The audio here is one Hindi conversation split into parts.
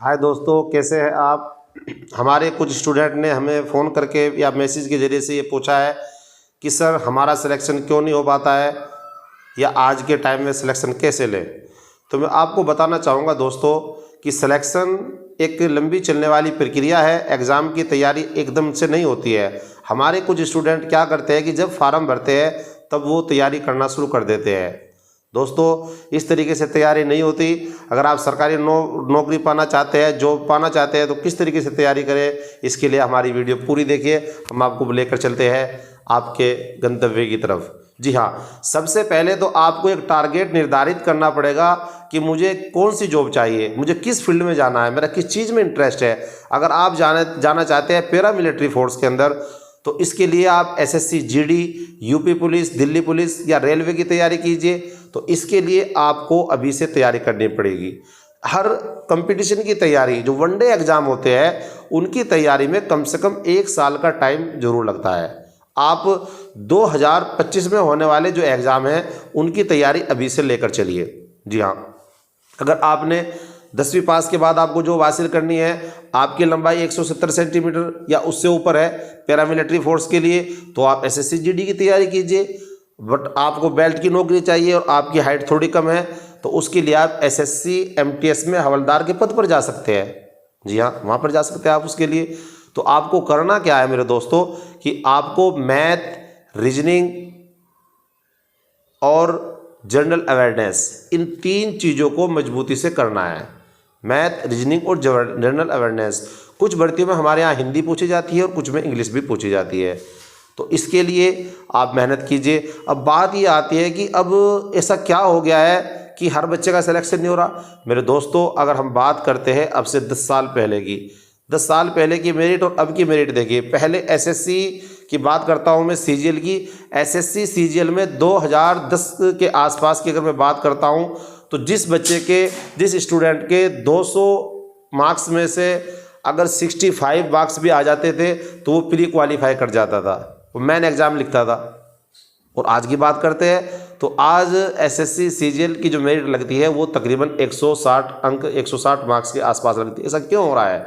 हाय दोस्तों, कैसे हैं आप। हमारे कुछ स्टूडेंट ने हमें फ़ोन करके या मैसेज के ज़रिए से ये पूछा है कि सर हमारा सिलेक्शन क्यों नहीं हो पाता है या आज के टाइम में सिलेक्शन कैसे लें। तो मैं आपको बताना चाहूँगा दोस्तों कि सिलेक्शन एक लंबी चलने वाली प्रक्रिया है। एग्ज़ाम की तैयारी एकदम से नहीं होती है। हमारे कुछ स्टूडेंट क्या करते हैं कि जब फार्म भरते हैं तब वो तैयारी करना शुरू कर देते हैं। दोस्तों, इस तरीके से तैयारी नहीं होती। अगर आप सरकारी नौकरी पाना चाहते हैं, जॉब पाना चाहते हैं, तो किस तरीके से तैयारी करें, इसके लिए हमारी वीडियो पूरी देखिए। हम आपको लेकर चलते हैं आपके गंतव्य की तरफ। जी हाँ, सबसे पहले तो आपको एक टारगेट निर्धारित करना पड़ेगा कि मुझे कौन सी जॉब चाहिए, मुझे किस फील्ड में जाना है, मेरा किस चीज़ में इंटरेस्ट है। अगर आप जाना चाहते हैं पैरा मिलिट्री फोर्स के अंदर, तो इसके लिए आप SSC GD, UP police, Delhi police या रेलवे की तैयारी कीजिए। तो इसके लिए आपको अभी से तैयारी करनी पड़ेगी। हर कंपटीशन की तैयारी, जो वनडे एग्ज़ाम होते हैं, उनकी तैयारी में कम से कम 1 साल का टाइम जरूर लगता है। आप 2025 में होने वाले जो एग्ज़ाम हैं उनकी तैयारी अभी से लेकर चलिए। जी हाँ, अगर आपने 10वीं पास के बाद आपको जॉब हासिल करनी है, आपकी लंबाई 170 सेंटीमीटर या उससे ऊपर है पैरामिलिट्री फोर्स के लिए, तो आप एसएससी जीडी की तैयारी कीजिए। बट आपको बेल्ट की नौकरी चाहिए और आपकी हाइट थोड़ी कम है, तो उसके लिए आप एसएससी एमटीएस में हवलदार के पद पर जा सकते हैं। जी हाँ, वहाँ पर जा सकते हैं आप उसके लिए। तो आपको करना क्या है मेरे दोस्तों कि आपको मैथ, रीजनिंग और जनरल अवेयरनेस, इन 3 चीज़ों को मजबूती से करना है। मैथ, रीजनिंग और जनरल अवेयरनेस। कुछ भर्तियों में हमारे यहाँ हिंदी पूछी जाती है और कुछ में इंग्लिश भी पूछी जाती है। तो इसके लिए आप मेहनत कीजिए। अब बात ये आती है कि अब ऐसा क्या हो गया है कि हर बच्चे का सिलेक्शन नहीं हो रहा। मेरे दोस्तों, अगर हम बात करते हैं अब से 10 साल पहले की, 10 साल पहले की मेरिट और अब की मेरिट देखिए। पहले एसएससी की बात करता हूँ मैं, सीजीएल की। एसएससी सीजीएल में 2010 के आसपास की अगर मैं बात करता हूँ, तो जिस स्टूडेंट के 200 मार्क्स में से अगर 65 मार्क्स भी आ जाते थे तो वो प्री क्वालिफाई कर जाता था, वो मेन एग्ज़ाम लिखता था। और आज की बात करते हैं तो आज एसएससी सीजीएल की जो मेरिट लगती है वो तकरीबन 160 अंक, 160 मार्क्स के आसपास लगती है। ऐसा क्यों हो रहा है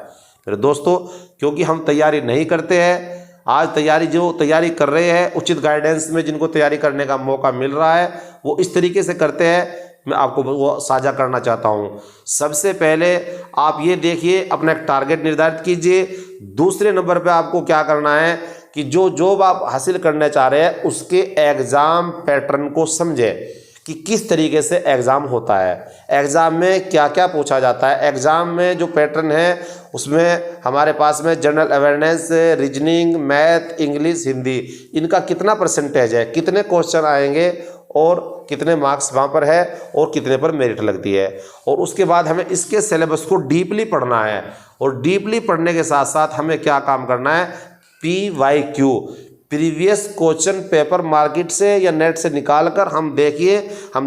मेरे दोस्तों? क्योंकि हम तैयारी नहीं करते हैं। आज जो तैयारी कर रहे हैं, उचित गाइडेंस में जिनको तैयारी करने का मौका मिल रहा है, वो इस तरीके से करते हैं। मैं आपको वो साझा करना चाहता हूँ। सबसे पहले आप ये देखिए, अपना एक टारगेट निर्धारित कीजिए। दूसरे नंबर पे आपको क्या करना है कि जो जॉब आप हासिल करना चाह रहे हैं उसके एग्ज़ाम पैटर्न को समझें कि किस तरीके से एग्ज़ाम होता है, एग्ज़ाम में क्या क्या पूछा जाता है। एग्ज़ाम में जो पैटर्न है उसमें हमारे पास में general awareness, reasoning, math, English, Hindi, इनका कितना परसेंटेज है, कितने क्वेश्चन आएंगे और कितने मार्क्स वहाँ पर है और कितने पर मेरिट लगती है। और उसके बाद हमें इसके सिलेबस को डीपली पढ़ना है। और डीपली पढ़ने के साथ साथ हमें क्या काम करना है, PYQ, previous question paper market से या नेट से निकाल कर हम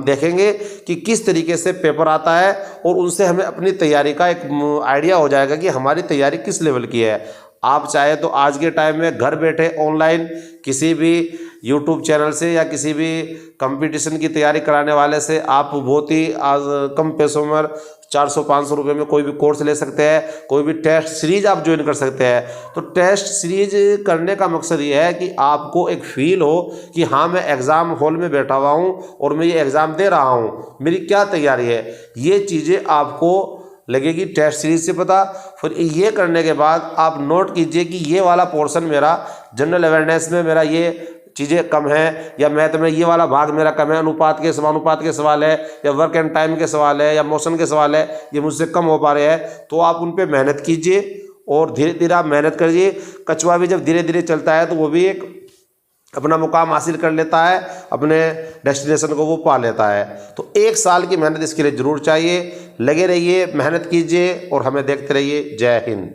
देखेंगे कि किस तरीके से पेपर आता है, और उनसे हमें अपनी तैयारी का एक आइडिया हो जाएगा कि हमारी तैयारी किस लेवल की है। आप चाहे तो आज के टाइम में घर बैठे ऑनलाइन किसी भी यूट्यूब चैनल से या किसी भी कंपटीशन की तैयारी कराने वाले से आप बहुत ही आज कम पैसों में 400-500 रुपये में कोई भी कोर्स ले सकते हैं। कोई भी टेस्ट सीरीज आप ज्वाइन कर सकते हैं। तो टेस्ट सीरीज करने का मकसद ये है कि आपको एक फील हो कि हाँ, मैं एग्ज़ाम हॉल में बैठा हुआ हूँ और मैं ये एग्ज़ाम दे रहा हूँ, मेरी क्या तैयारी है। ये चीज़ें आपको लगेगी टेस्ट सीरीज से पता। फिर ये करने के बाद आप नोट कीजिए कि ये वाला पोर्शन मेरा जनरल अवेयरनेस में मेरा ये चीज़ें कम है, या मैथ में ये वाला भाग मेरा कम है, अनुपात के समानुपात के सवाल है, या वर्क एंड टाइम के सवाल है, या मोशन के सवाल है, ये मुझसे कम हो पा रहे हैं। तो आप उन पे मेहनत कीजिए और धीरे धीरे आप मेहनत करिए। कछुआ भी जब धीरे धीरे चलता है तो वो भी एक अपना मुकाम हासिल कर लेता है, अपने डेस्टिनेशन को वो पा लेता है। तो 1 साल की मेहनत इसके लिए ज़रूर चाहिए। लगे रहिए, मेहनत कीजिए और हमें देखते रहिए। जय हिंद।